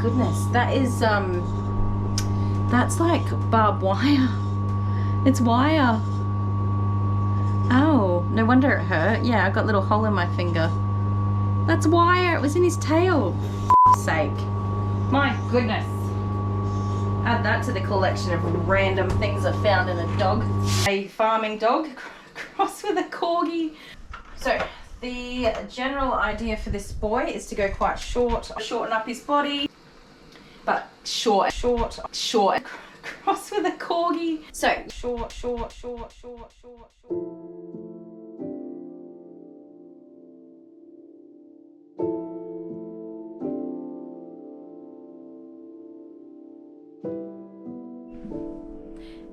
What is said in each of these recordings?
goodness, that is that's like barbed wire. It's wire. Oh, no wonder it hurt. Yeah, I got a little hole in my finger. That's wire. It was in his tail. For sake. My goodness. Add that to the collection of random things I found in a dog. A farming dog crossed with a corgi. So the general idea for this boy is to go quite short, shorten up his body, but short, cross with a corgi. So short.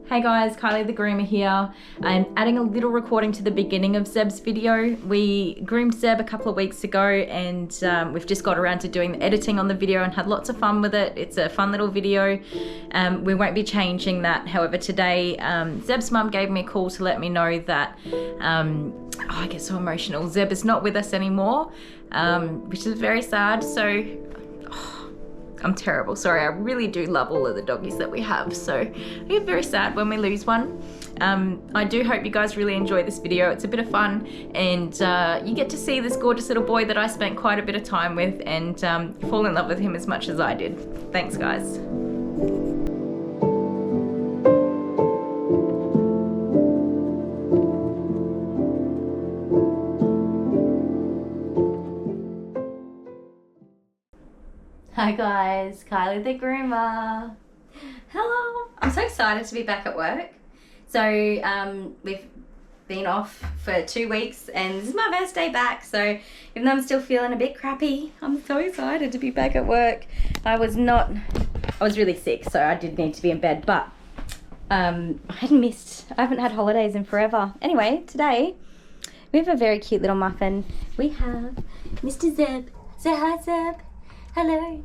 Hey guys, Kylie the Groomer here. I'm adding a little recording to the beginning of Zeb's video. We groomed Zeb a couple of weeks ago and we've just got around to doing the editing on the video and had lots of fun with it. It's a fun little video. We won't be changing that. However, today Zeb's mum gave me a call to let me know that, I get so emotional, Zeb is not with us anymore, which is very sad. So I'm terrible, sorry. I really do love all of the doggies that we have, so I get very sad when we lose one. I do hope you guys really enjoy this video. It's a bit of fun, and you get to see this gorgeous little boy that I spent quite a bit of time with, and fall in love with him as much as I did. Thanks guys. Hi guys, Kylie the Groomer. Hello. I'm so excited to be back at work. So we've been off for 2 weeks and this is my first day back. So even though I'm still feeling a bit crappy, I'm so excited to be back at work. I was really sick, so I did need to be in bed, but I haven't had holidays in forever. Anyway, today we have a very cute little muffin. We have Mr. Zeb. Say hi, Zeb. Hello.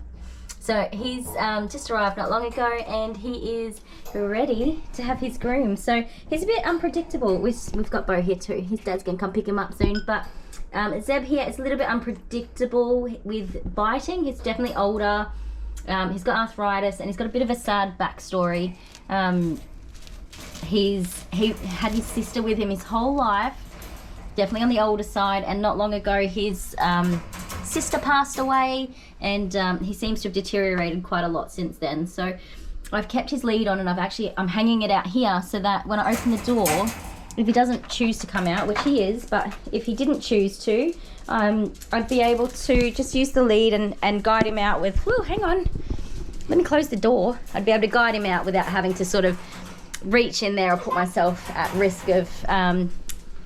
So he's just arrived not long ago and he is ready to have his groom. So he's a bit unpredictable. We've got Bo here too. His dad's gonna come pick him up soon. But Zeb here is a little bit unpredictable with biting. He's definitely older. He's got arthritis and he's got a bit of a sad backstory. He had his sister with him his whole life. Definitely on the older side, and not long ago his sister passed away, and he seems to have deteriorated quite a lot since then. So I've kept his lead on, and I'm hanging it out here so that when I open the door, if he doesn't choose to come out, which he is, but if he didn't choose to, I'd be able to just use the lead and guide him out with, whoa, hang on, let me close the door. I'd be able to guide him out without having to sort of reach in there or put myself at risk of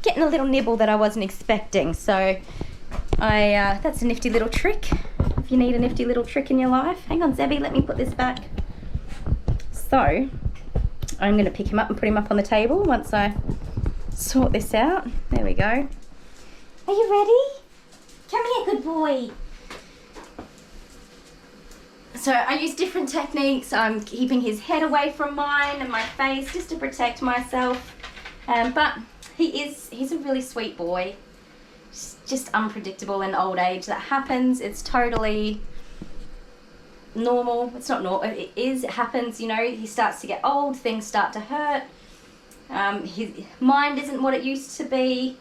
getting a little nibble that I wasn't expecting. So that's a nifty little trick if you need a nifty little trick in your life. Hang on, Zebby, let me put this back. So I'm going to pick him up and put him up on the table once I sort this out. There we go. Are you ready? Come here, good boy. So I use different techniques. I'm keeping his head away from mine and my face just to protect myself. But he's a really sweet boy. Just unpredictable in old age. That happens. It's totally normal. It's not normal. It happens, you know. He starts to get old. Things start to hurt. His mind isn't what it used to be.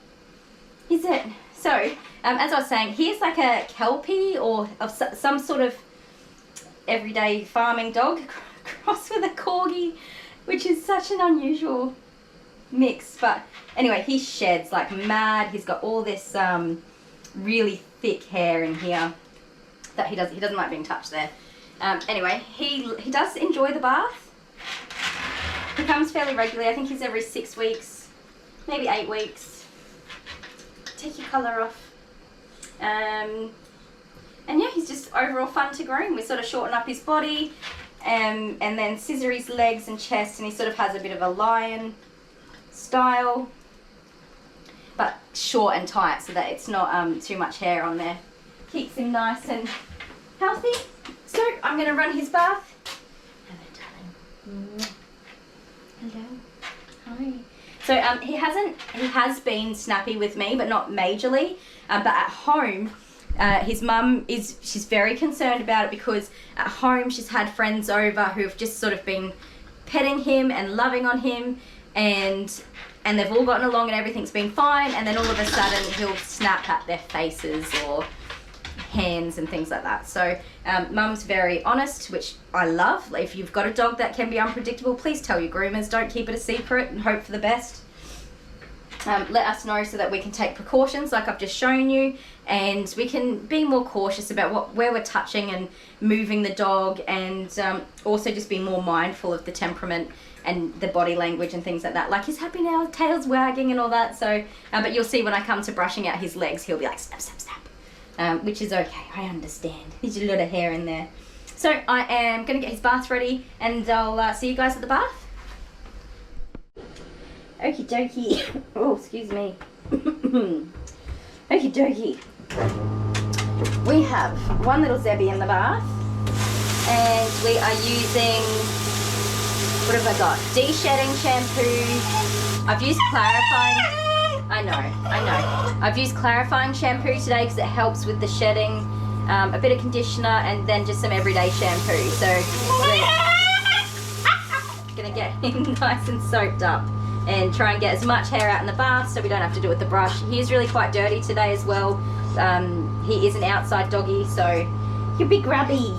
Is it? So, as I was saying, he's like a Kelpie or of some sort of everyday farming dog crossed with a corgi, which is such an unusual mix. But anyway, he sheds like mad. He's got all this really thick hair in here that he doesn't like being touched there. Anyway, he does enjoy the bath. He comes fairly regularly. I think he's every 6 weeks, maybe 8 weeks. Take your colour off. And yeah, he's just overall fun to groom. We sort of shorten up his body and then scissor his legs and chest, and he sort of has a bit of a lion style, but short and tight so that it's not too much hair on there. Keeps him nice and healthy. So I'm going to run his bath. Hello, darling. Hello. Hi. So he has been snappy with me, but not majorly. But at home, His mum she's very concerned about it because at home she's had friends over who have just sort of been petting him and loving on him, and they've all gotten along and everything's been fine, and then all of a sudden he'll snap at their faces or hands and things like that. So mum's very honest, which I love. If you've got a dog that can be unpredictable, please tell your groomers. Don't keep it a secret and hope for the best. Let us know so that we can take precautions like I've just shown you, and we can be more cautious about where we're touching and moving the dog, and also just be more mindful of the temperament and the body language and things like that. Like he's happy now, tail's wagging and all that. So, but you'll see when I come to brushing out his legs, he'll be like snap, snap, snap. Which is okay, I understand. There's a lot of hair in there. So I am going to get his bath ready, and I'll see you guys at the bath. Okie dokie. Oh, excuse me. Okie dokie. We have one little ZEB in the bath, and we are using, what have I got? De-shedding shampoo. I've used clarifying. I know. I've used clarifying shampoo today because it helps with the shedding, a bit of conditioner, and then just some everyday shampoo. So we're gonna get him nice and soaked up and try and get as much hair out in the bath so we don't have to do it with the brush. He is really quite dirty today as well. He is an outside doggy, so you'll be grubby,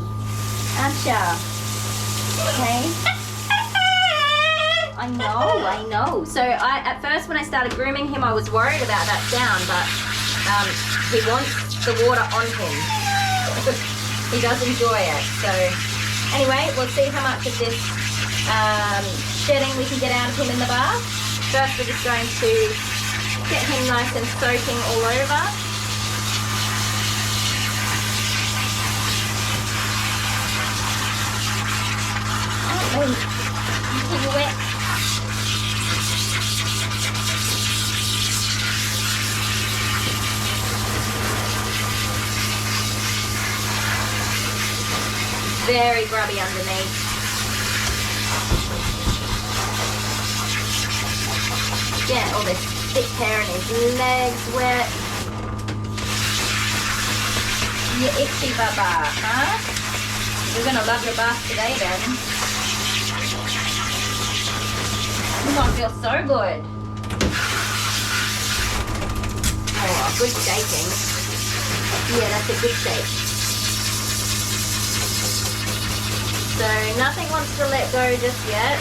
aren't ya? Okay. I know. So at first when I started grooming him, I was worried about that sound, but he wants the water on him. He does enjoy it. So anyway, we'll see how much of this shedding we can get out of him in the bath. First, we're just going to get him nice and soaking all over. Oh, you're wet. Very grubby underneath. Get all this thick hair in his legs wet. You itchy baba, huh? You're gonna love your bath today then. You might feel so good. Oh, good shaking. Yeah, that's a good shake. So nothing wants to let go just yet.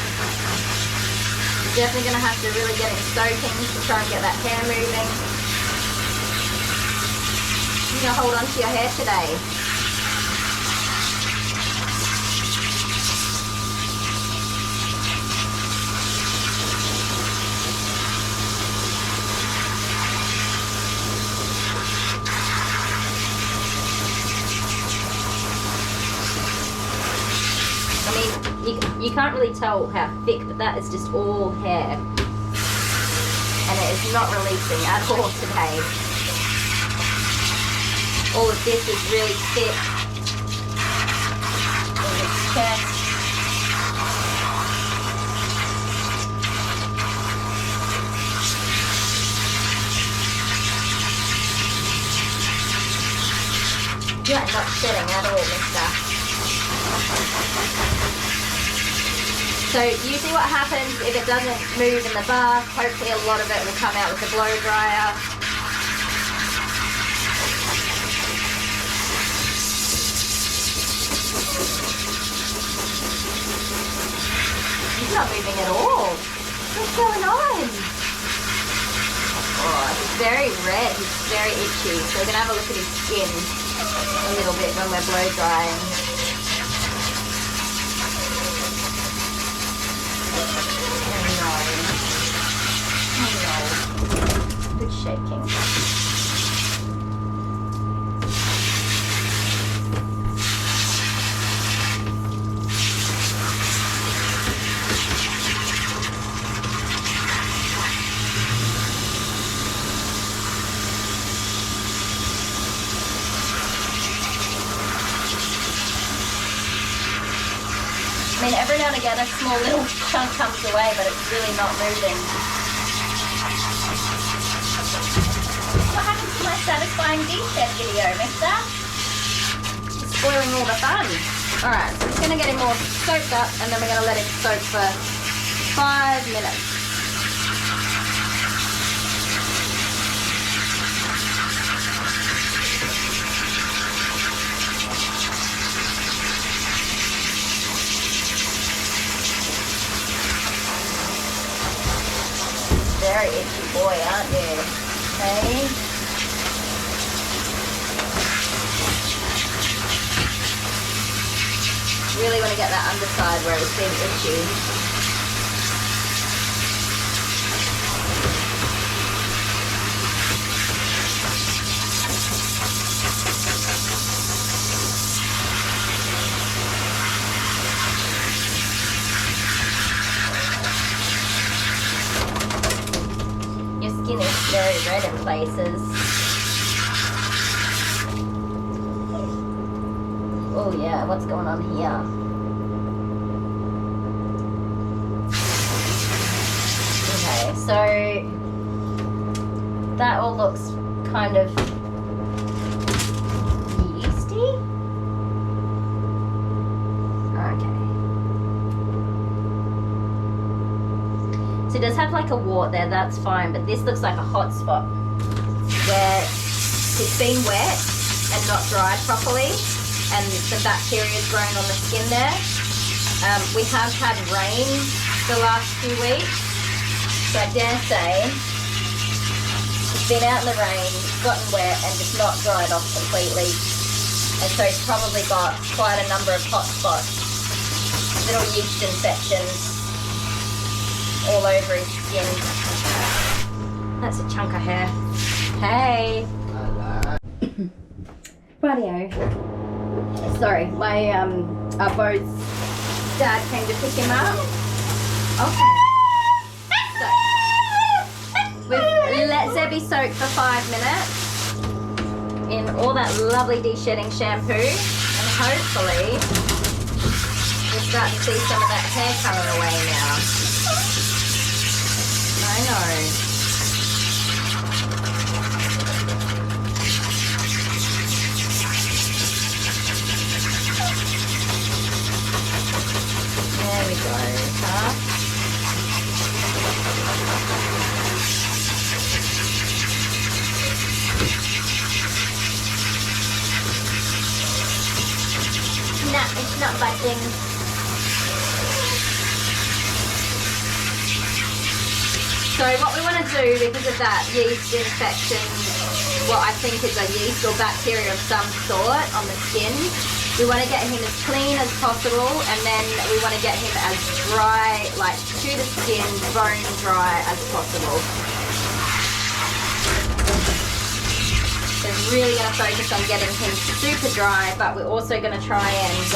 You're definitely going to have to really get it soaking to try and get that hair moving. You're going to hold on to your hair today. You can't really tell how thick, but that is just all hair. And it is not releasing at all today. All of this is really thick in its chest. You are not shedding at all, mister. So usually what happens if it doesn't move in the bath, hopefully a lot of it will come out with the blow dryer. He's not moving at all. What's going on? Oh, he's very red, he's very itchy. So we're going to have a look at his skin a little bit when we're blow drying. Good shaking. I mean, every now and again a small little chunk comes away, but it's really not moving. What happens to my satisfied satisfying D-shed video, mister. Spoiling all the fun. Alright, so we're going to get him all soaked up and then we're going to let him soak for 5 minutes. Very itchy boy, aren't you? Okay. Really want to get that underside where it's been itchy. Your skin is very red in places. Oh yeah, what's going on here? Okay, so that all looks kind of yeasty. Okay. So it does have like a wart there, that's fine, but this looks like a hot spot where it's been wet and not dried properly, and some bacteria has grown on the skin there. We have had rain the last few weeks, so I dare say it's been out in the rain, gotten wet and just not dried off completely, and so it's probably got quite a number of hot spots, little yeast infections all over his skin. That's a chunk of hair. Hey! Radio. Sorry, my Bo's dad came to pick him up. Okay. So we've let Zebby soak for 5 minutes in all that lovely de-shedding shampoo, and hopefully we'll start to see some of that hair coming away now. I know. There we go, huh? Nah, it's not budging. So what we want to do, because of that yeast infection, what I think is a yeast or bacteria of some sort on the skin, we want to get him as clean as possible, and then we want to get him as dry, like to the skin, bone dry as possible. So we're really going to focus on getting him super dry, but we're also going to try and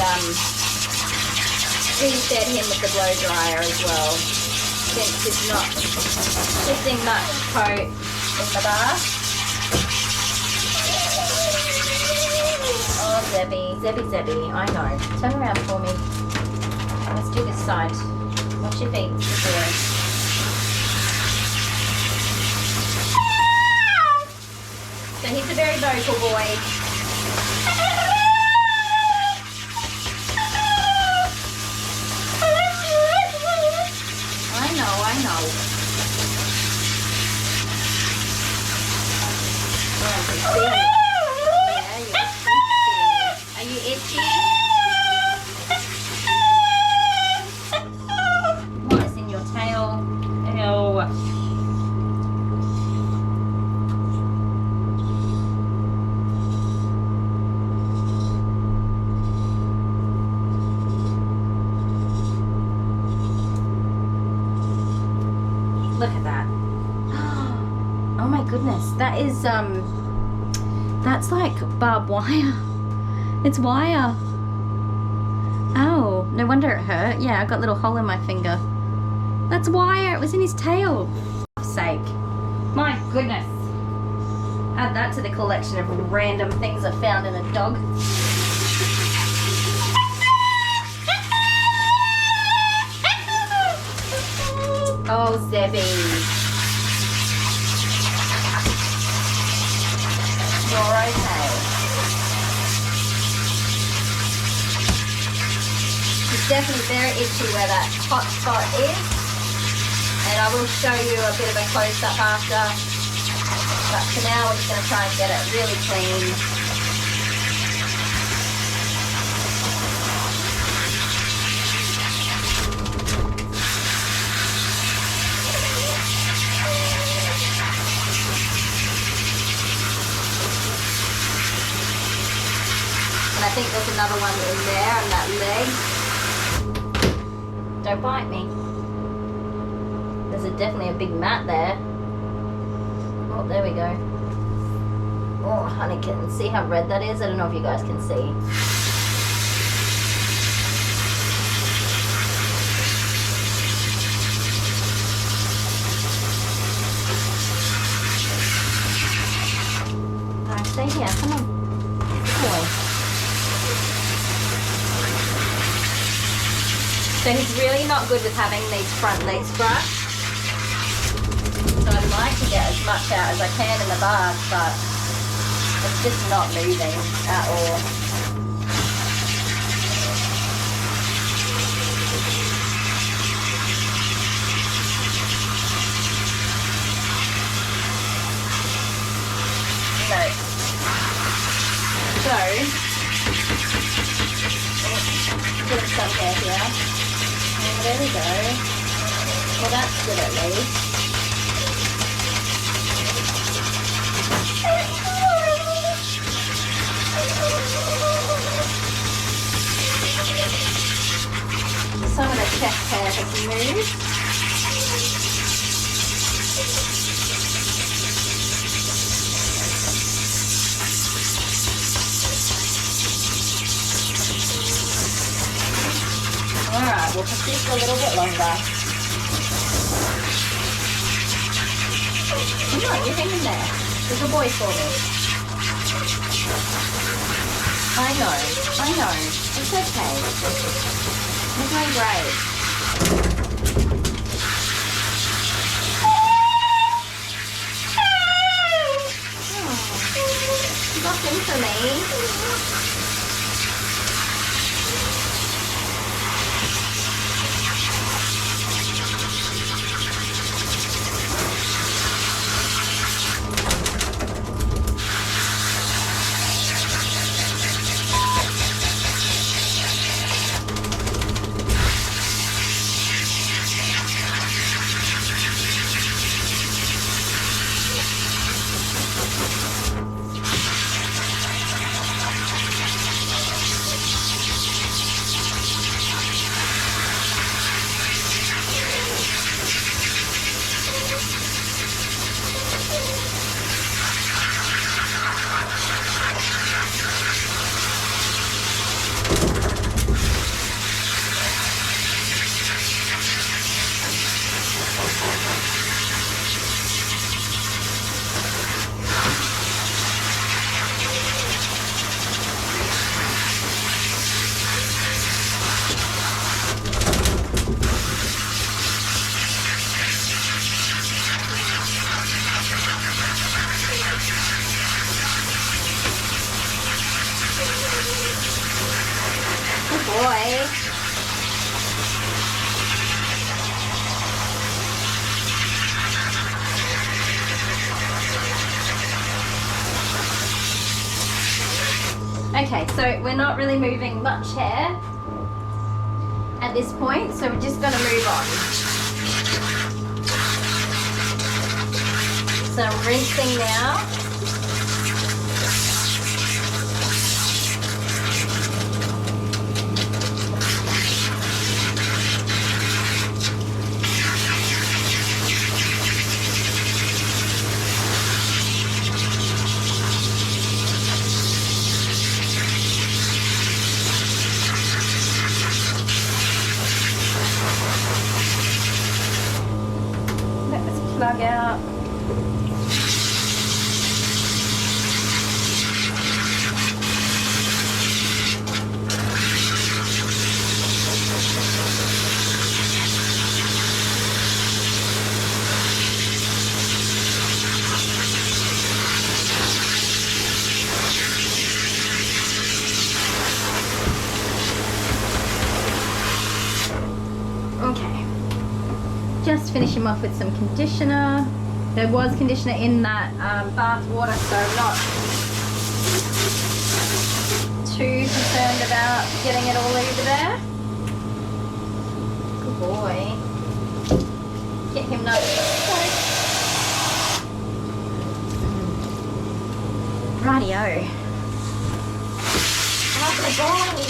de-shed him with the blow dryer as well, since he's not shifting much coat in the bath. Oh, Zebby, I know. Turn around for me. Let's do this side. Watch your feet. So he's a very vocal boy. I know. Are you itchy? What is in your tail? Ew. Look at that. Oh my goodness. That is, that's like barbed wire. It's wire. Oh, no wonder it hurt. Yeah, I got a little hole in my finger. That's wire. It was in his tail. For fuck's sake. My goodness. Add that to the collection of random things I found in a dog. Oh, Zebby. Oh, definitely very itchy where that hot spot is. And I will show you a bit of a close-up after. But for now, we're just going to try and get it really clean. And I think there's another one in there on that leg. Don't bite me. There's definitely a big mat there. Oh, there we go. Oh, honey kitten. See how red that is? I don't know if you guys can see. Alright, stay here. Come on. Good boy. So he's really not good with having these front legs brushed. So I'd like to get as much out as I can in the bath, but it's just not moving at all. So put some hair here. And there we go. Well, that's good at least. Some of the chest hair has moved. Alright, we'll persist a little bit longer. Come on, you're hanging there. There's a boy for me. I know. It's okay. You're doing great. Oh, you got him for me. Okay, so we're not really moving much hair at this point, so we're just going to move on. So I'm rinsing now. Let this plug out. Just finish him off with some conditioner. There was conditioner in that bath water, so I'm not too concerned about getting it all over there. Good boy. Get him nice and soaked. Rightio. Oh, good boy.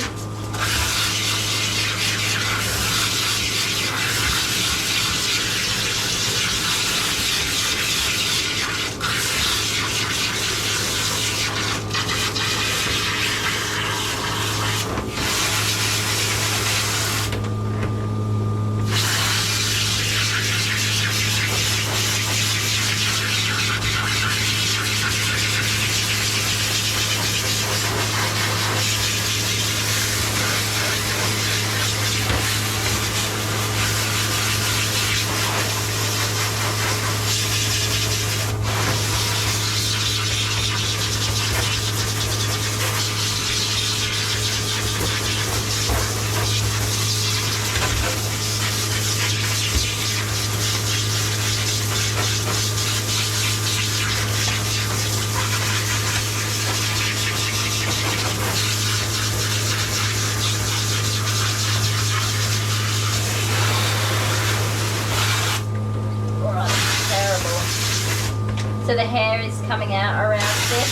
So the hair is coming out around this.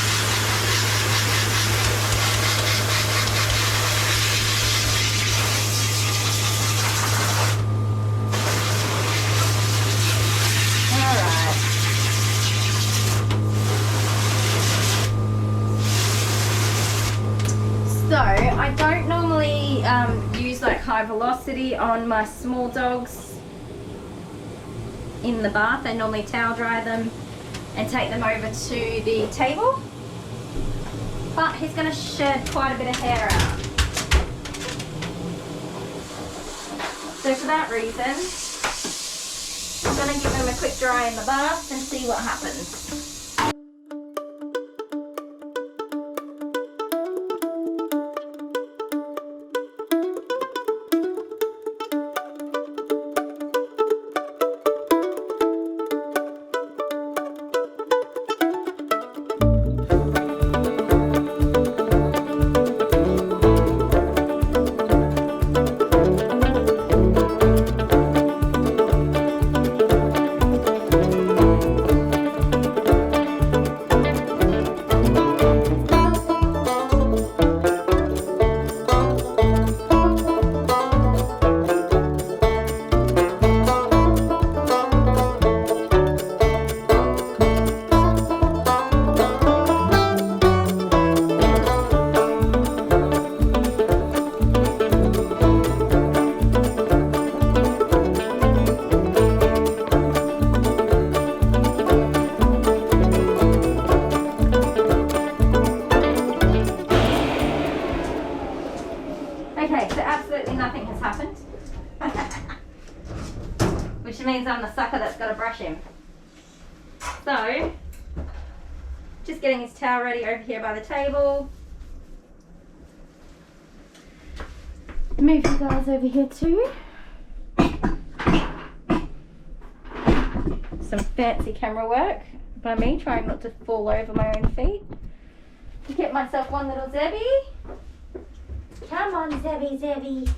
Alright. So I don't normally use like high velocity on my small dogs in the bath. I normally towel dry them and take them over to the table. But he's going to shed quite a bit of hair out. So for that reason, I'm going to give him a quick dry in the bath and see what happens. Okay, so absolutely nothing has happened. Which means I'm the sucker that's got to brush him. So, just getting his towel ready over here by the table. Move you guys over here too. Some fancy camera work by me, trying not to fall over my own feet. Get myself one little Zebby. Come on, Zebby, Zebby.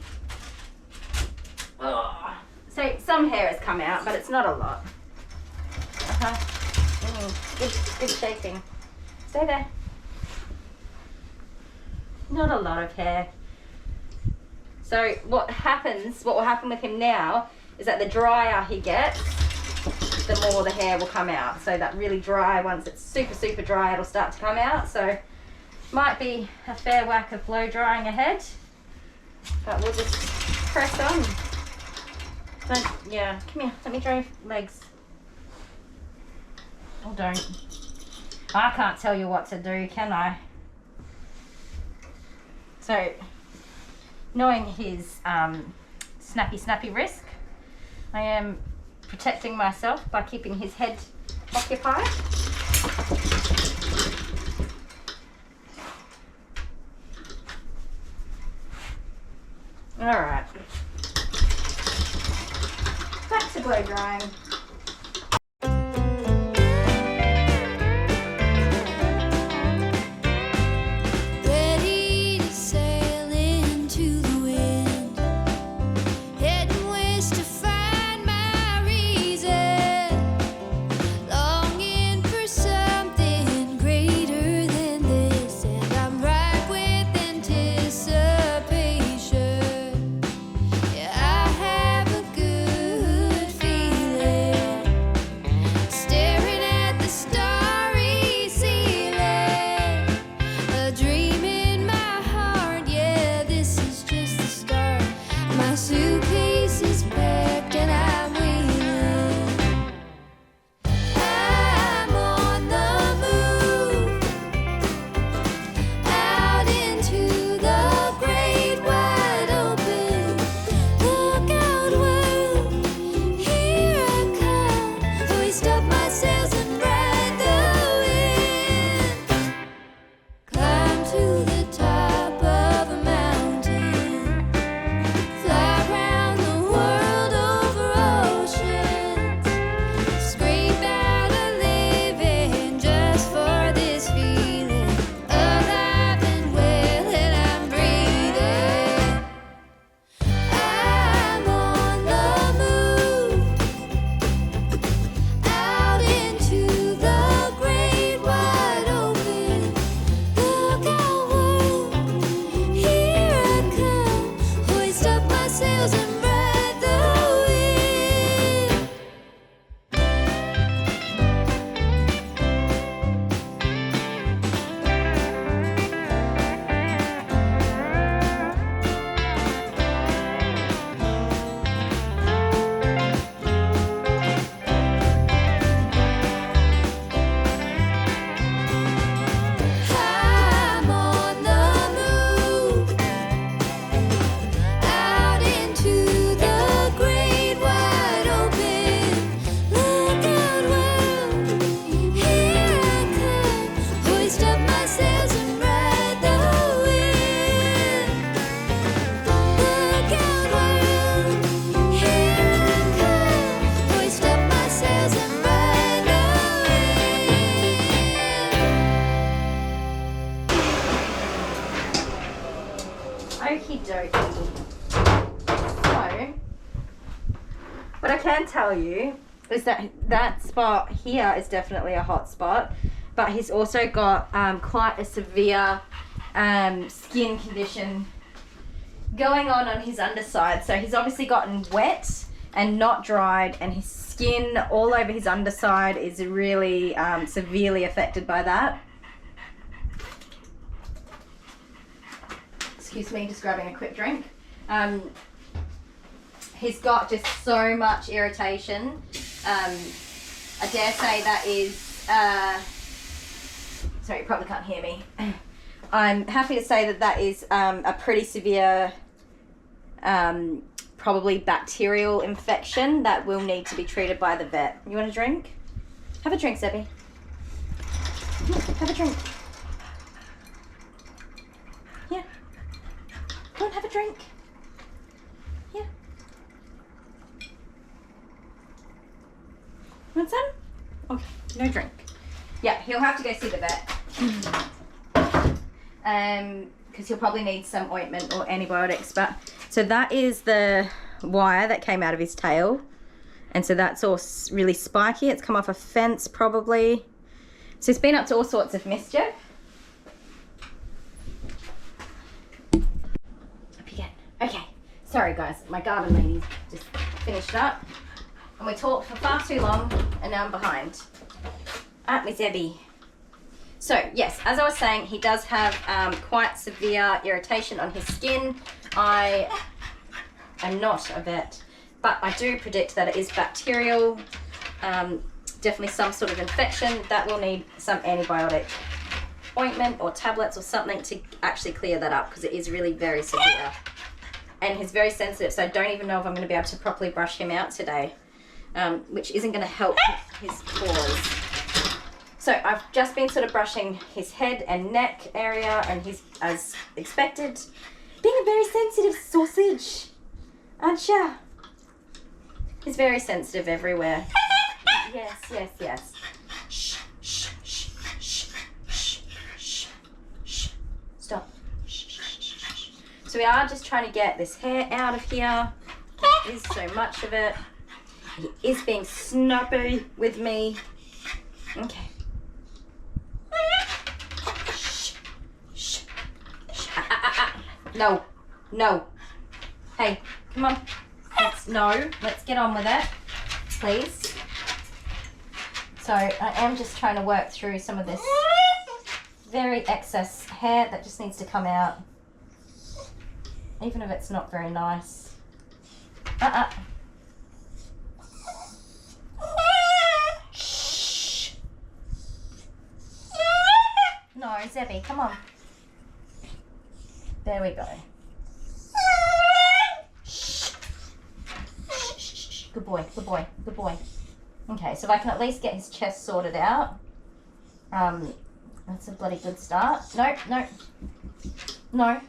Oh. So some hair has come out, but it's not a lot. Good shaking. Stay there. Not a lot of hair. So what will happen with him now is that the drier he gets, the more the hair will come out. So that really dry, once it's super, super dry, it'll start to come out. So might be a fair whack of blow drying ahead, but we'll just press on. Yeah, come here, let me dry your legs. Oh, don't. I can't tell you what to do, can I? So, knowing his snappy risk, I am protecting myself by keeping his head occupied. Alright. Back to blow so drying. Okie dokie. So, what I can tell you is that that spot here is definitely a hot spot, but he's also got quite a severe skin condition going on his underside. So he's obviously gotten wet and not dried, and his skin all over his underside is really severely affected by that. Excuse me, just grabbing a quick drink. He's got just so much irritation. I dare say that is, sorry, you probably can't hear me. I'm happy to say that that is a pretty severe, probably bacterial infection that will need to be treated by the vet. You want a drink? Have a drink, Zebby. Have a drink. Yeah. Go on, have a drink. Yeah. Want some? Okay, no drink. Yeah, he'll have to go see the vet. Because he'll probably need some ointment or antibiotics. But so that is the wire that came out of his tail, and so that's all really spiky. It's come off a fence probably. So he's been up to all sorts of mischief. Up you get. Okay. Sorry guys, my garden lady just finished up, and we talked for far too long, and now I'm behind. Aren't we, Zebby? So yes, as I was saying, he does have quite severe irritation on his skin. I am not a vet, but I do predict that it is bacterial, definitely some sort of infection that will need some antibiotic ointment or tablets or something to actually clear that up, because it is really very severe. And he's very sensitive, so I don't even know if I'm going to be able to properly brush him out today, which isn't going to help his paws. So I've just been sort of brushing his head and neck area, and he's, as expected, being a very sensitive sausage, aren't ya? He's very sensitive everywhere. Yes, yes, yes. Shh, shh, shh, shh, shh, shh, shh. Stop. Shh, shh, shh, shh. So we are just trying to get this hair out of here. There is so much of it. He is being snappy with me. Okay. Shh, shh, shh. No, no. Hey, come on. Let's get on with it, please. So I am just trying to work through some of this very excess hair that just needs to come out, even if it's not very nice. Shh. No, Zebby, come on. There we go. Good boy, good boy, good boy. Okay, so if I can at least get his chest sorted out, that's a bloody good start. No, no, no,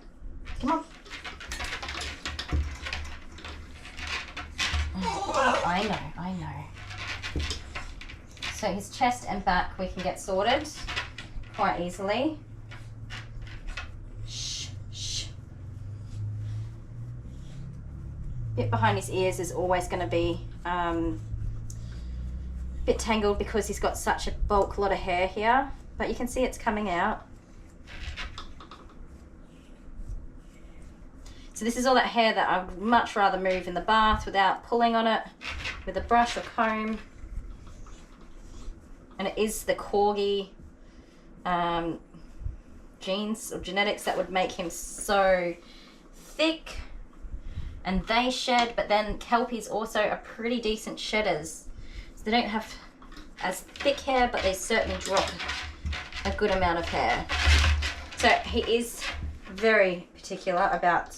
come on. I know. So his chest and back we can get sorted quite easily. Bit behind his ears is always going to be a bit tangled because he's got such a bulk lot of hair here, but you can see it's coming out. So this is all that hair that I'd much rather move in the bath without pulling on it with a brush or comb. And it is the corgi genes or genetics that would make him so thick. And they shed, but then Kelpies also are pretty decent shedders. So they don't have as thick hair, but they certainly drop a good amount of hair. So he is very particular about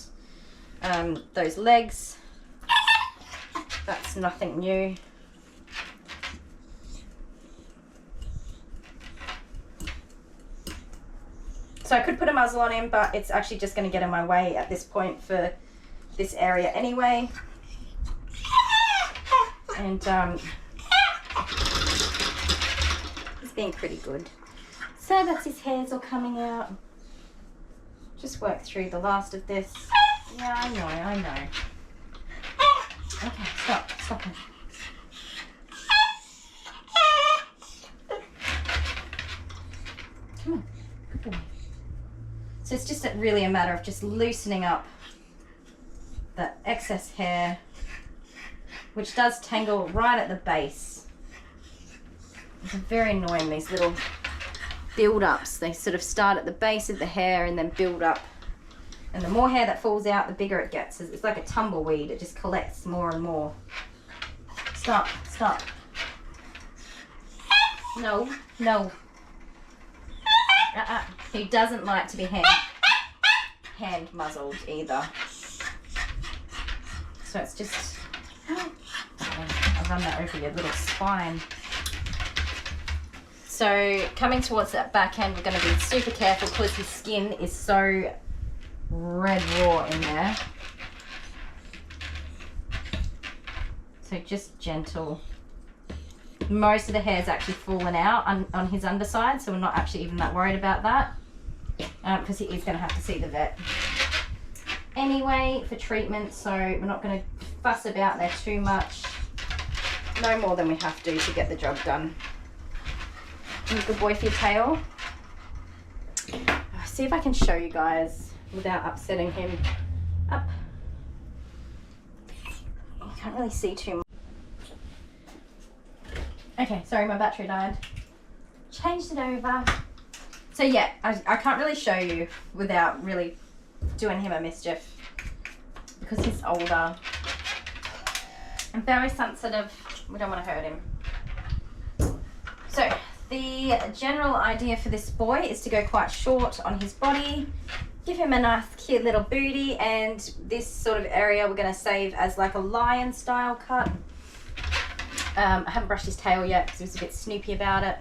those legs. That's nothing new. So I could put a muzzle on him, but it's actually just going to get in my way at this point for this area anyway. And he's being pretty good. So that's his hairs all coming out. Just work through the last of this. Yeah, I know. Okay, stop it. Come on, good boy. So it's just really a matter of just loosening up that excess hair, which does tangle right at the base. It's very annoying, these little build-ups. They sort of start at the base of the hair and then build up. And the more hair that falls out, the bigger it gets. It's like a tumbleweed. It just collects more and more. Stop. No. He doesn't like to be hand muzzled either. So it's just, I'll run that over your little spine. So coming towards that back end, we're going to be super careful because his skin is so red raw in there. So just gentle. Most of the hair's actually fallen out on his underside, so we're not actually even that worried about that because he is going to have to see the vet anyway for treatment, so we're not going to fuss about there too much. No more than we have to get the job done. And good boy for your tail. I'll see if I can show you guys without upsetting him. Up. You can't really see too much. Okay, sorry, my battery died. Changed it over. So yeah, I can't really show you without really doing him a mischief because he's older and very sensitive. We don't want to hurt him. So the general idea for this boy is to go quite short on his body, give him a nice cute little booty, and this sort of area we're going to save as like a lion style cut. I haven't brushed his tail yet because he was a bit snoopy about it.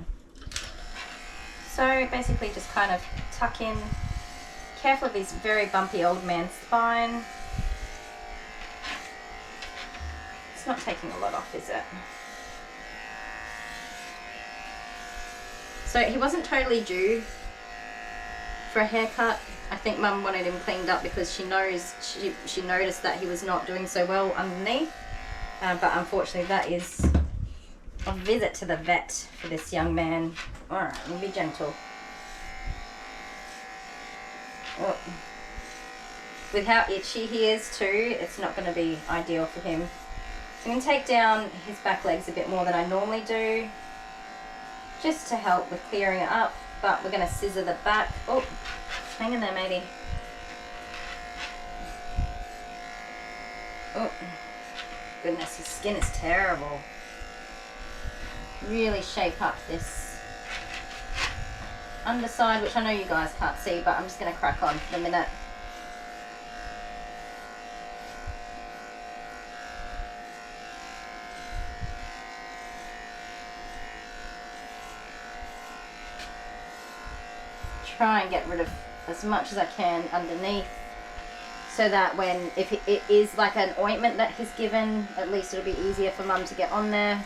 So basically just kind of tuck in. Careful of his very bumpy old man spine. It's not taking a lot off, is it? So he wasn't totally due for a haircut. I think Mum wanted him cleaned up because she noticed that he was not doing so well underneath. But unfortunately that is a visit to the vet for this young man. Alright, let me be gentle. Oh. With how itchy he is too, it's not going to be ideal for him. So I'm going to take down his back legs a bit more than I normally do, just to help with clearing it up. But we're going to scissor the back. Oh, hang in there, matey. Oh, goodness, his skin is terrible. Really shape up this underside, which I know you guys can't see, but I'm just going to crack on for a minute. Try and get rid of as much as I can underneath, so that if it is like an ointment that he's given, at least it'll be easier for Mum to get on there.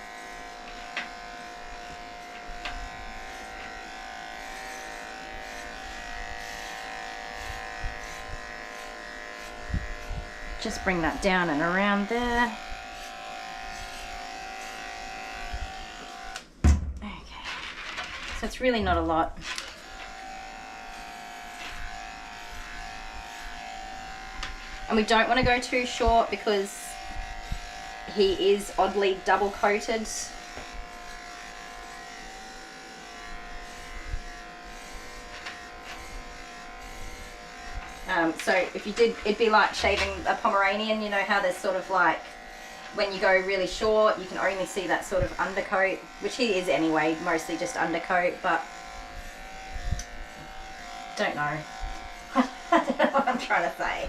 Just bring that down and around there. Okay, so it's really not a lot. And we don't want to go too short because he is oddly double coated. So if you did, it'd be like shaving a Pomeranian. You know how there's sort of like, when you go really short, you can only see that sort of undercoat, which he is anyway, mostly just undercoat, but don't know. I don't know what I'm trying to say.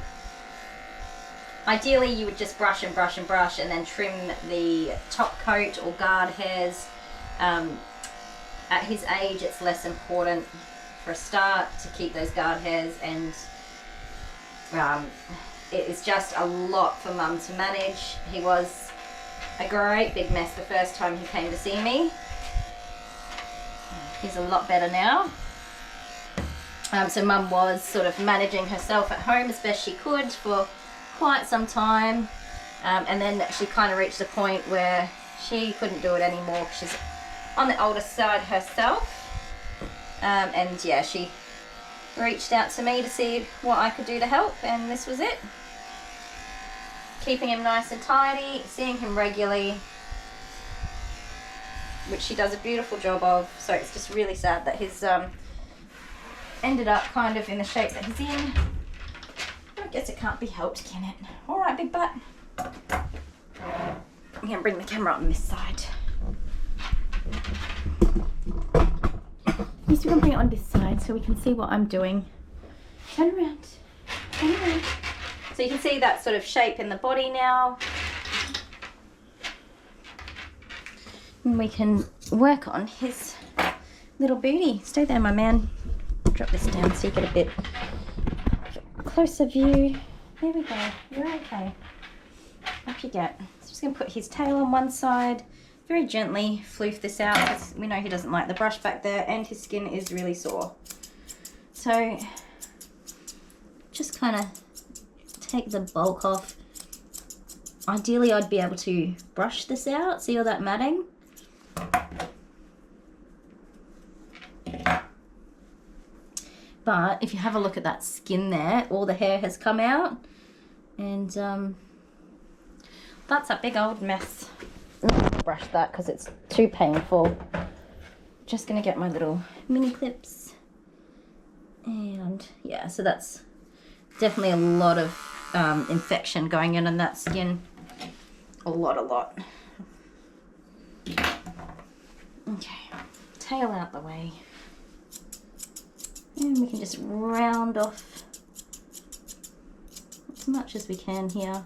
Ideally, you would just brush and brush and brush and then trim the top coat or guard hairs. At his age, it's less important for a start to keep those guard hairs, and it is just a lot for Mum to manage. He was a great big mess the first time he came to see me. He's a lot better now. So Mum was sort of managing herself at home as best she could for quite some time, and then she kind of reached a point where she couldn't do it anymore because she's on the older side herself, and yeah, she reached out to me to see what I could do to help, and this was it. Keeping him nice and tidy, seeing him regularly, which she does a beautiful job of. So it's just really sad that he's ended up kind of in the shape that he's in. I guess it can't be helped, can it? All right, big butt. I'm going to bring the camera on this side. Yes, we're going to bring it on this side so we can see what I'm doing. Turn around. Turn around. So you can see that sort of shape in the body now. And we can work on his little booty. Stay there, my man. Drop this down so you get a bit closer view. There we go. You're okay. Up you get. So just going to put his tail on one side. Very gently floof this out because we know he doesn't like the brush back there, and his skin is really sore. So just kind of take the bulk off. Ideally, I'd be able to brush this out. See all that matting? But if you have a look at that skin there, all the hair has come out, and that's a big old mess. I'm not gonna brush that because it's too painful. Just gonna get my little mini clips, and yeah, so that's definitely a lot of infection going in that skin. A lot. Okay, tail out the way. And we can just round off as much as we can here.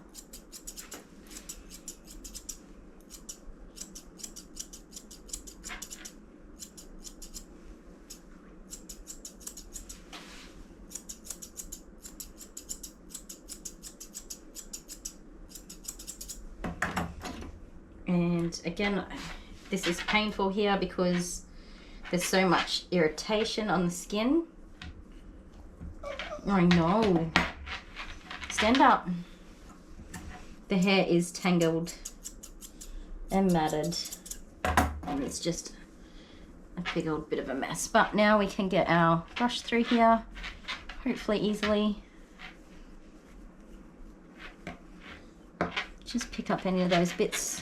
And again, this is painful here because there's so much irritation on the skin. I know. Stand up. The hair is tangled and matted, and it's just a big old bit of a mess. But now we can get our brush through here, hopefully easily. Just pick up any of those bits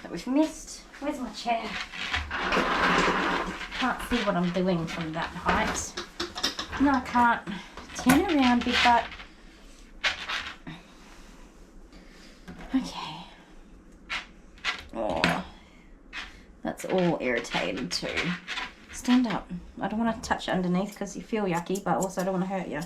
that we've missed. Where's my chair? Can't see what I'm doing from that height. No, I can't. Turn around, big butt. Okay. Oh, that's all irritated too. Stand up. I don't want to touch underneath because you feel yucky, but also I don't want to hurt you.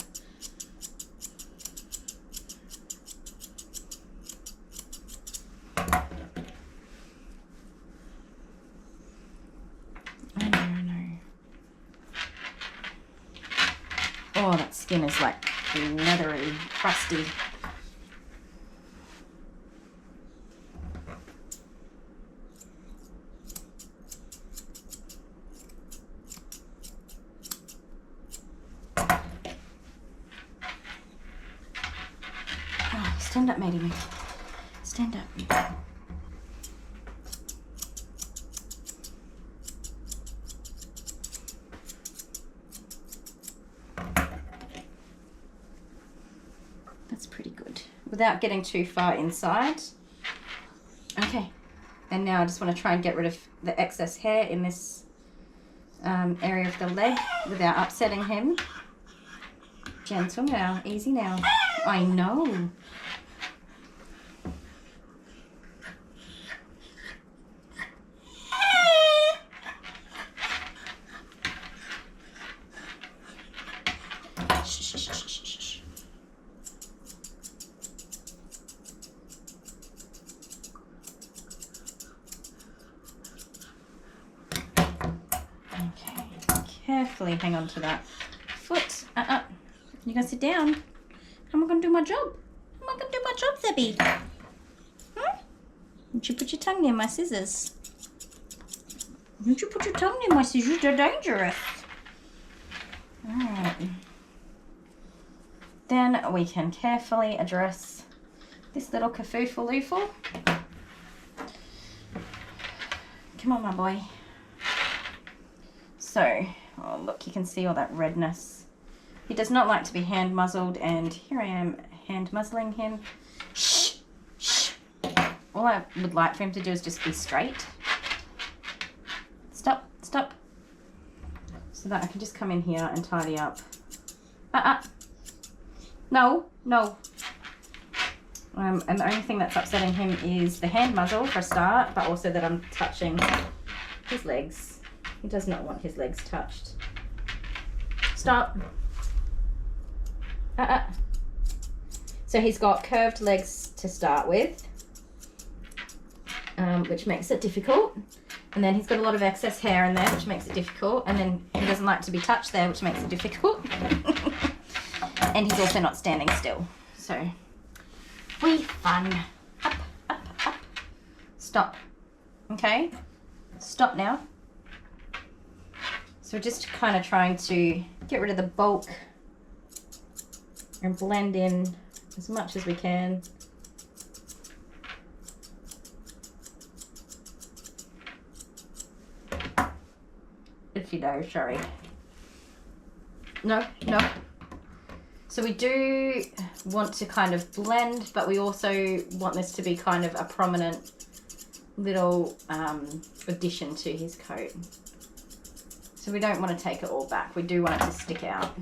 Oh, that skin is like leathery, crusty. Oh, stand up, matey. Stand up. That's pretty good, without getting too far inside. Okay, and now I just want to try and get rid of the excess hair in this area of the leg without upsetting him. Gentle now, easy now. I know. Carefully hang on to that foot. You gonna sit down? How am I gonna do my job? How am I gonna do my job, Zebby? Don't you put your tongue near my scissors? Don't you put your tongue near my scissors? They're dangerous. Alright. Then we can carefully address this little kafoofaloofle. Come on, my boy. So, oh look, you can see all that redness. He does not like to be hand muzzled, and here I am hand muzzling him. Shh, shh. All I would like for him to do is just be straight. Stop, stop. So that I can just come in here and tidy up. No, no. And the only thing that's upsetting him is the hand muzzle for a start, but also that I'm touching his legs. He does not want his legs touched. Stop. So he's got curved legs to start with, which makes it difficult. And then he's got a lot of excess hair in there, which makes it difficult. And then he doesn't like to be touched there, which makes it difficult. And he's also not standing still. So, we fun. Up, up, up. Stop. Okay? Stop now. So we're just kind of trying to get rid of the bulk and blend in as much as we can. If you know, sorry. No, no. So we do want to kind of blend, but we also want this to be kind of a prominent little addition to his coat. So we don't want to take it all back. We do want it to stick out.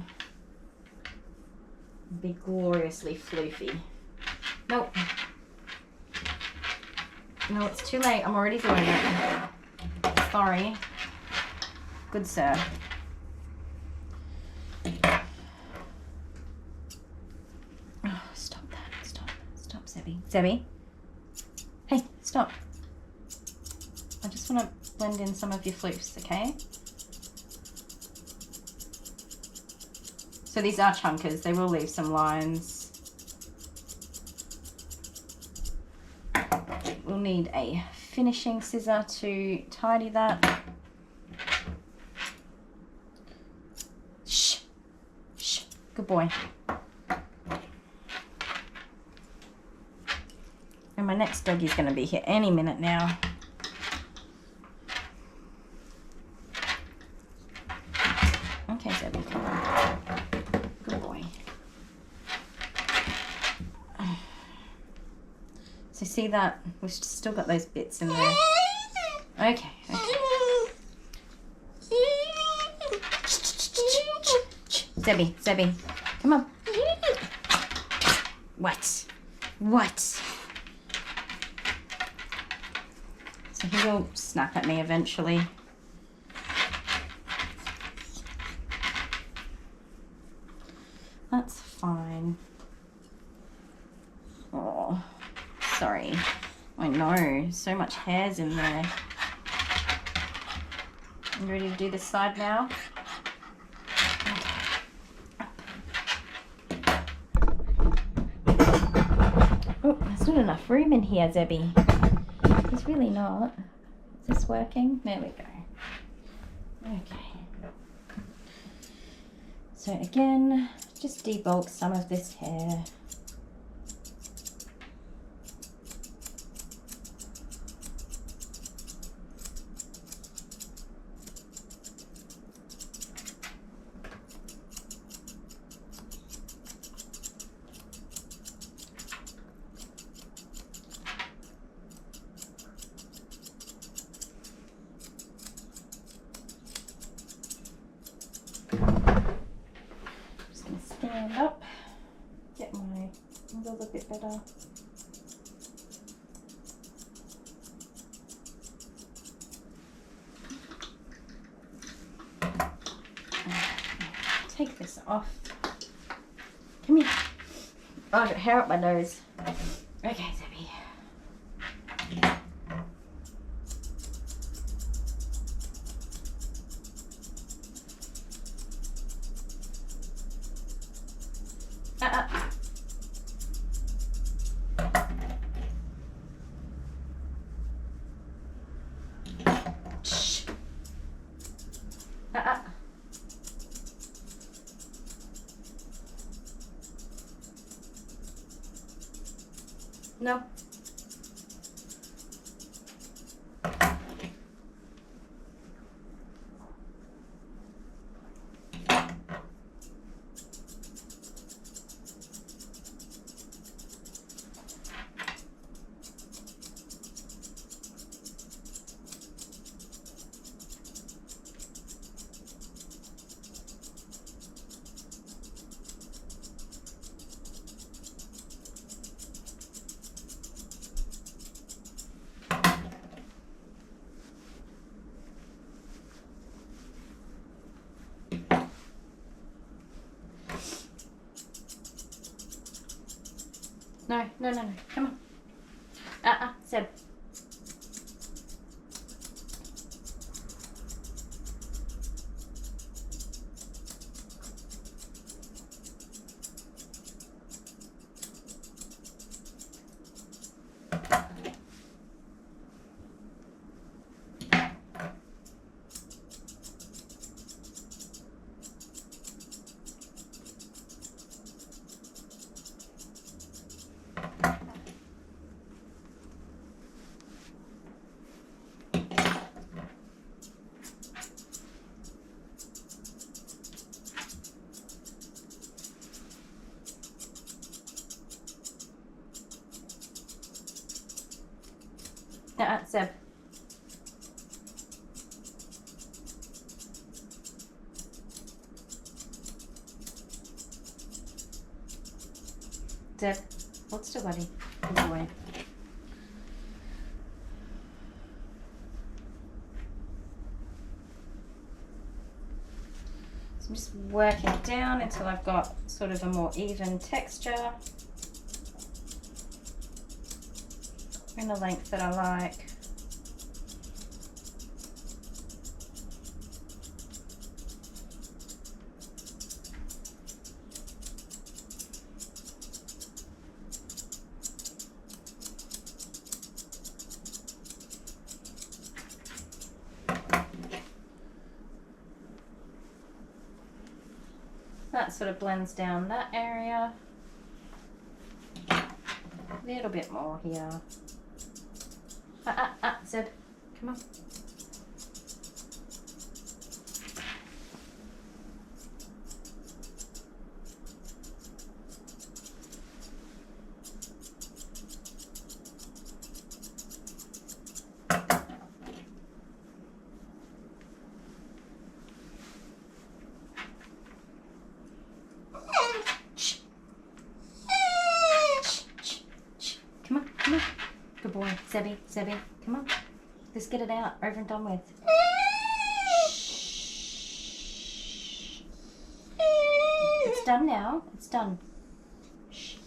Be gloriously floofy. Nope. No, it's too late. I'm already doing it. Sorry. Good sir. Oh, stop that. Stop. Stop, Zebby. Zebby. Hey, stop. I just want to blend in some of your floofs, okay? So these are chunkers. They will leave some lines. Will We'll need a finishing scissor to tidy that. Shh. Shh. Good boy. And my next doggy's going to be here any minute now. Okay, Zebby, come on. Good boy. So see that? We've still got those bits in there. Okay, okay. Zebby, Zebby, come on. What? What? So he will snap at me eventually. That's fine. Oh, sorry. I know, so much hair's in there. You ready to do this side now? Oh, there's not enough room in here, Zebby. There's really not. Is this working? There we go. Okay. So again, just debulk some of this hair. Stand up, get my angles a bit better. Take this off. Come here. Oh, I got hair up my nose. Okay, Zebby. Shh. No. No, no, no, no. Come on. Zeb. Zeb. Zeb, hold still, buddy. Good boy. So I'm just working it down until I've got sort of a more even texture in the length that I like. That sort of blends down that area. A little bit more here. Zeb, come on. Good boy. Zebby, come on. Let's get it out, over and done with. Shh. It's done now. It's done. Shh.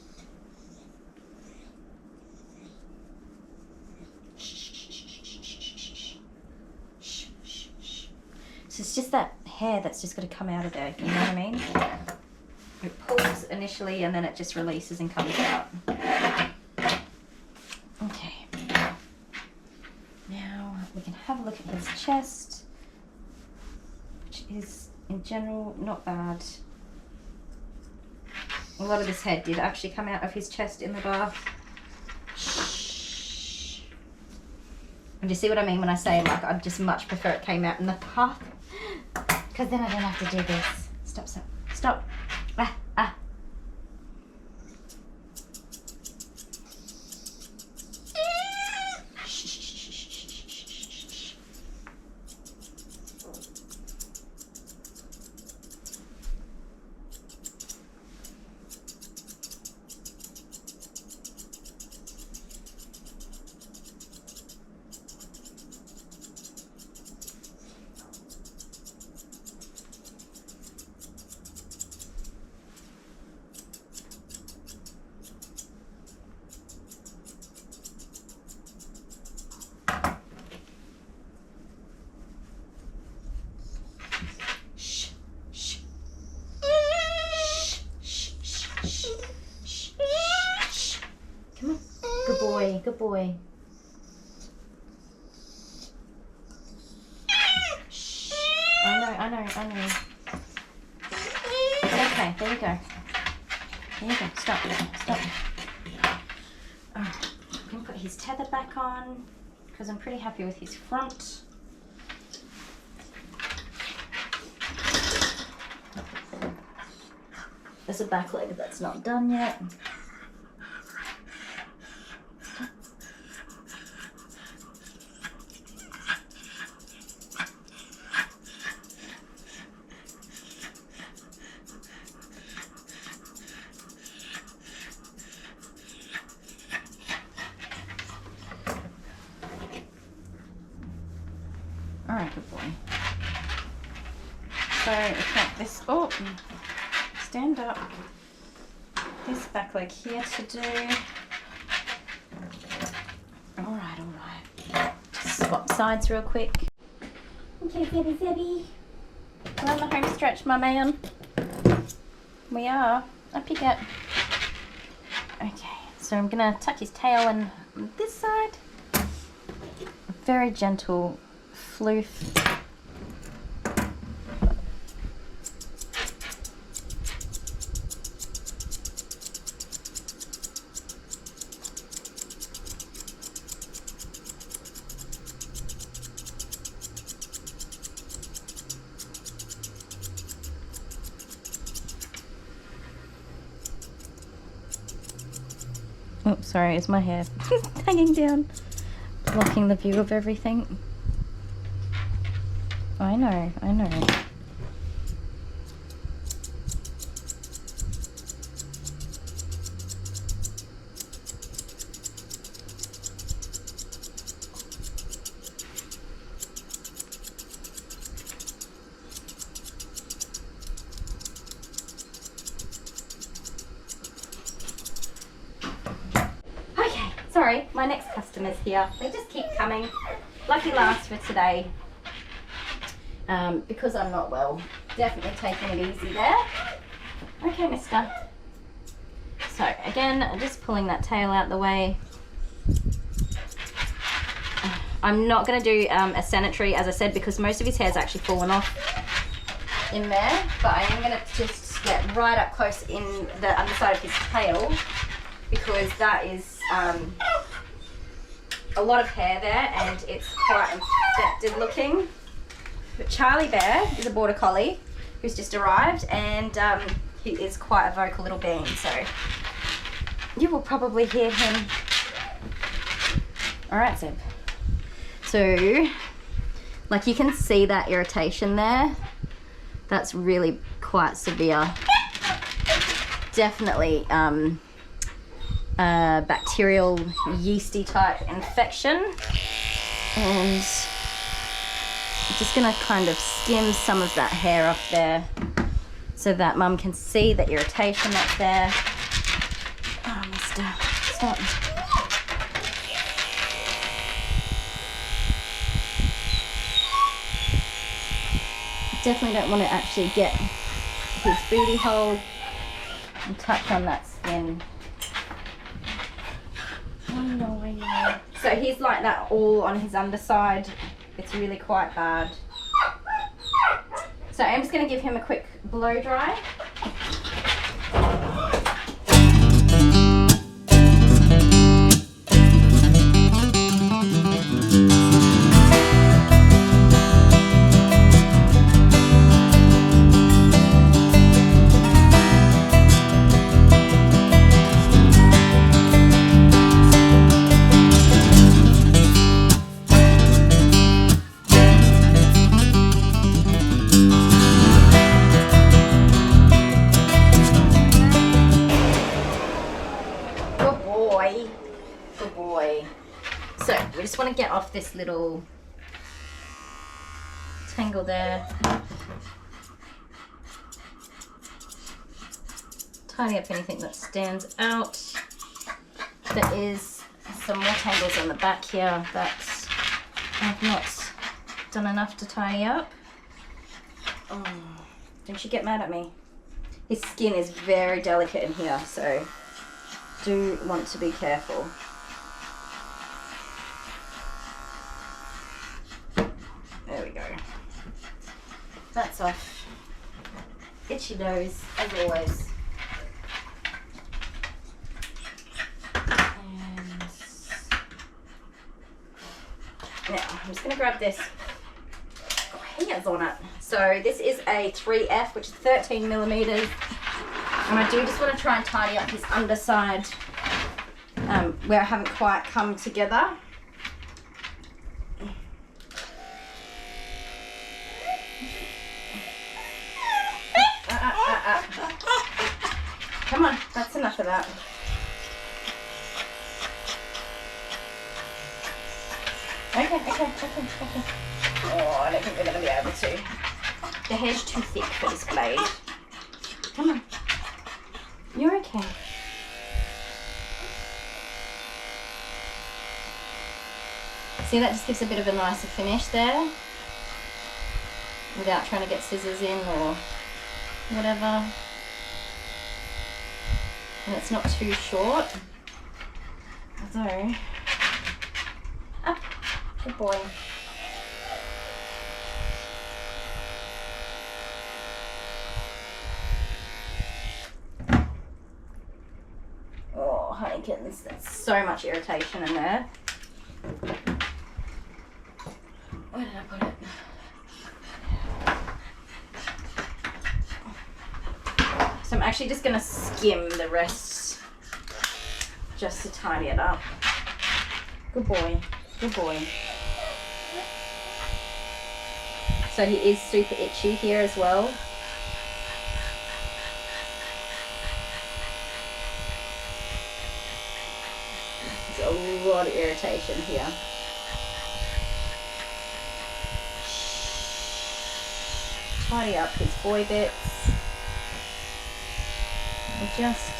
So it's just that hair that's just got to come out of there, you know what I mean? It pulls initially and then it just releases and comes out. Okay. Now we can have a look at his chest, which is in general not bad. A lot of this hair did actually come out of his chest in the bath. And do you see what I mean when I say, like, I'd just much prefer it came out in the bath? Because then I don't have to do this. Stop. Ah. Good boy. Shh. I know. Okay, there you go. Stop. I'm going to put his tether back on because I'm pretty happy with his front. There's a back leg that's not done yet. Alright, good boy. So it's got this, stand up. This back leg here to do. Alright. Just swap sides real quick. Okay, Zebby. We're on the home stretch, my man. We are. Up you get. Okay, so I'm gonna tuck his tail in on this side. Very gentle floof. Oh, sorry, it's my hair hanging down, blocking the view of everything. I know. Sorry, my next customer's here. They just keep coming. Lucky last for today. Because I'm not well. Definitely taking it easy there. Okay, mister. So, again, just pulling that tail out the way. I'm not going to do a sanitary, as I said, because most of his hair's actually fallen off in there. But I am going to just get right up close in the underside of his tail, because that is a lot of hair there and it's quite infected looking. But Charlie Bear is a border collie who's just arrived, and he is quite a vocal little being, so you will probably hear him. Alright, Zeb. So, like, you can see that irritation there. That's really quite severe. Definitely bacterial, yeasty type infection. And I'm just gonna kind of skim some of that hair off there so that Mum can see the irritation that's there. Oh, mister, stop. Definitely don't want to actually get his booty hole and touch on that skin. Oh no. So he's like that all on his underside. It's really quite bad. So I'm just going to give him a quick blow dry. Good boy. So we just want to get off this little tangle there. Tidy up anything that stands out. There is some more tangles on the back here that I've not done enough to tidy up. Oh, don't you get mad at me. His skin is very delicate in here, so do want to be careful. There we go. That's off. Itchy nose, as always. And now, I'm just going to grab this. Got hairs on it. So this is a 3F, which is 13 millimeters. And I do just want to try and tidy up his underside where I haven't quite come together. Come on, that's enough of that. Okay. Oh, I don't think we're going to be able to. The hair's too thick for this blade. Come on. You're okay. See, that just gives a bit of a nicer finish there without trying to get scissors in or whatever. And it's not too short. Although, up, good boy. Oh, honey kittens, there's so much irritation in there. Where did I put it? So I'm actually just going to skim the rest just to tidy it up. Good boy, good boy. So he is super itchy here as well. There's a lot of irritation here. Tidy up his boy bits. Adjust.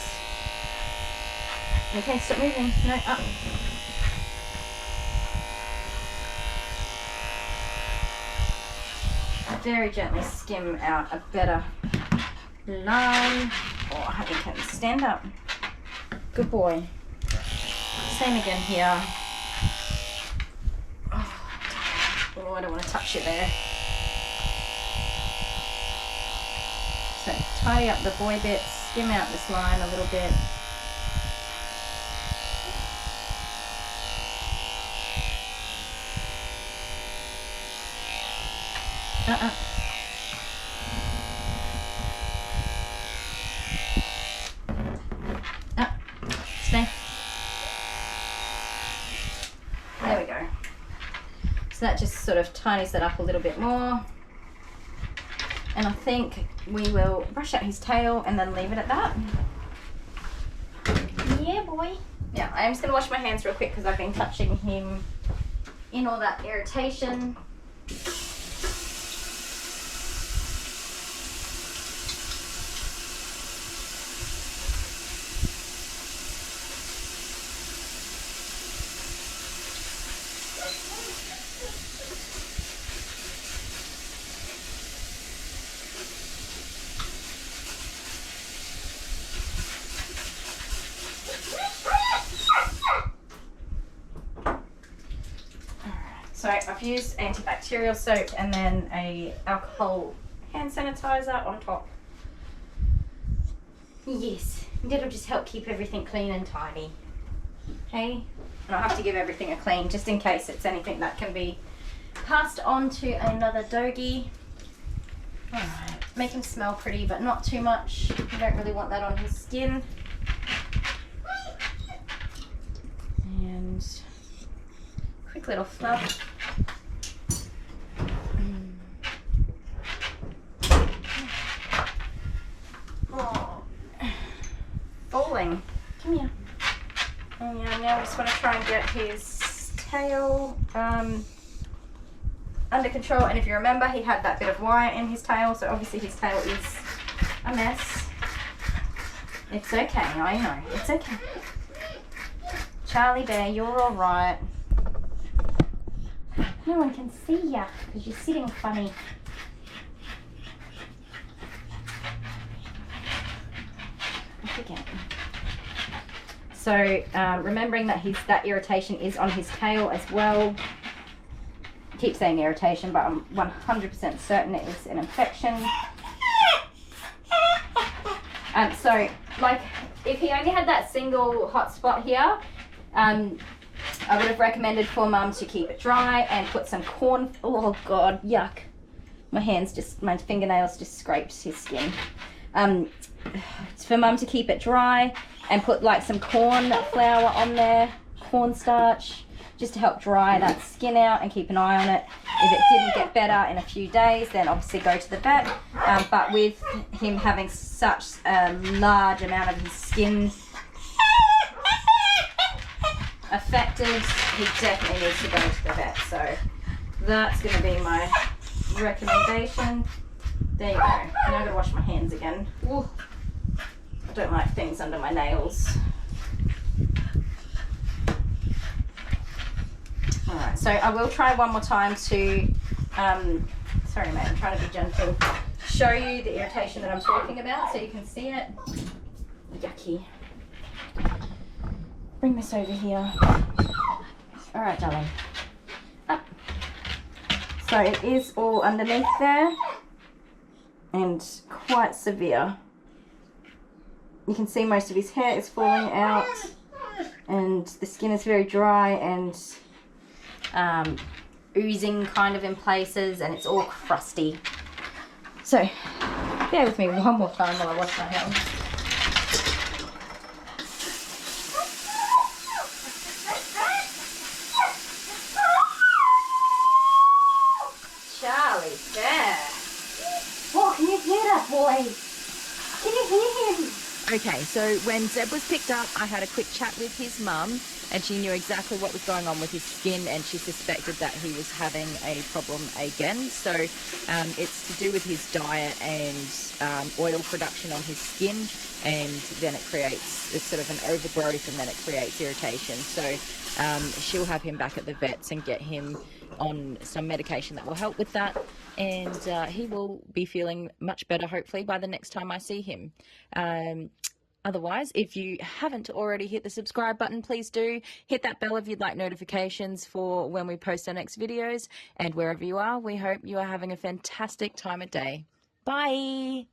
Okay, stop moving. No, up. Very gently skim out a better line. Oh, I hope you can stand up. Good boy. Same again here. Oh, I don't want to touch it there. So tidy up the boy bits, skim out this line a little bit. Stay. There we go. So that just sort of tidies that up a little bit more. And I think we will brush out his tail and then leave it at that. Yeah, boy. Yeah, I'm just going to wash my hands real quick because I've been touching him in all that irritation. So I've used antibacterial soap and then a alcohol hand sanitizer on top. Yes, that'll just help keep everything clean and tidy. Okay, and I'll have to give everything a clean just in case it's anything that can be passed on to another doggy. Alright, make him smell pretty but not too much. You don't really want that on his skin. And quick little flub. Oh. Falling. Come here. And yeah, now we just want to try and get his tail under control. And if you remember, he had that bit of wire in his tail, so obviously his tail is a mess. It's okay, I know. It's okay. Charlie Bear, you're all right. No one can see ya because you're sitting funny. So remembering that that irritation is on his tail as well. I keep saying irritation, but I'm 100% certain it is an infection. So like if he only had that single hot spot here, I would have recommended for mum to keep it dry and put some corn. Oh God, yuck! My fingernails just scraped his skin. It's for mum to keep it dry and put like some corn flour on there, cornstarch, just to help dry that skin out and keep an eye on it. If it didn't get better in a few days, then obviously go to the vet. But with him having such a large amount of his skin affected, he definitely needs to go to the vet. So that's going to be my recommendation. There you go. Now I've got to wash my hands again. Ooh. I don't like things under my nails. Alright, so I will try one more time to, sorry mate, I'm trying to be gentle, show you the irritation that I'm talking about so you can see it. Yucky. Bring this over here. Alright, darling. Up. So it is all underneath there and quite severe. You can see most of his hair is falling out and the skin is very dry and oozing kind of in places, and it's all crusty. So bear with me one more time while I wash my hands. Charlie Bear. Oh, can you hear that, boy? Can you hear him? Okay, so when Zeb was picked up, I had a quick chat with his mum, and she knew exactly what was going on with his skin, and she suspected that he was having a problem again. So it's to do with his diet and oil production on his skin, and then it creates it's sort of an overgrowth, and then it creates irritation. So she'll have him back at the vets and get him on some medication that will help with that, and he will be feeling much better hopefully by the next time I see him. Otherwise, if you haven't already hit the subscribe button, please do hit that bell if you'd like notifications for when we post our next videos. And wherever you are, we hope you are having a fantastic time of day. Bye.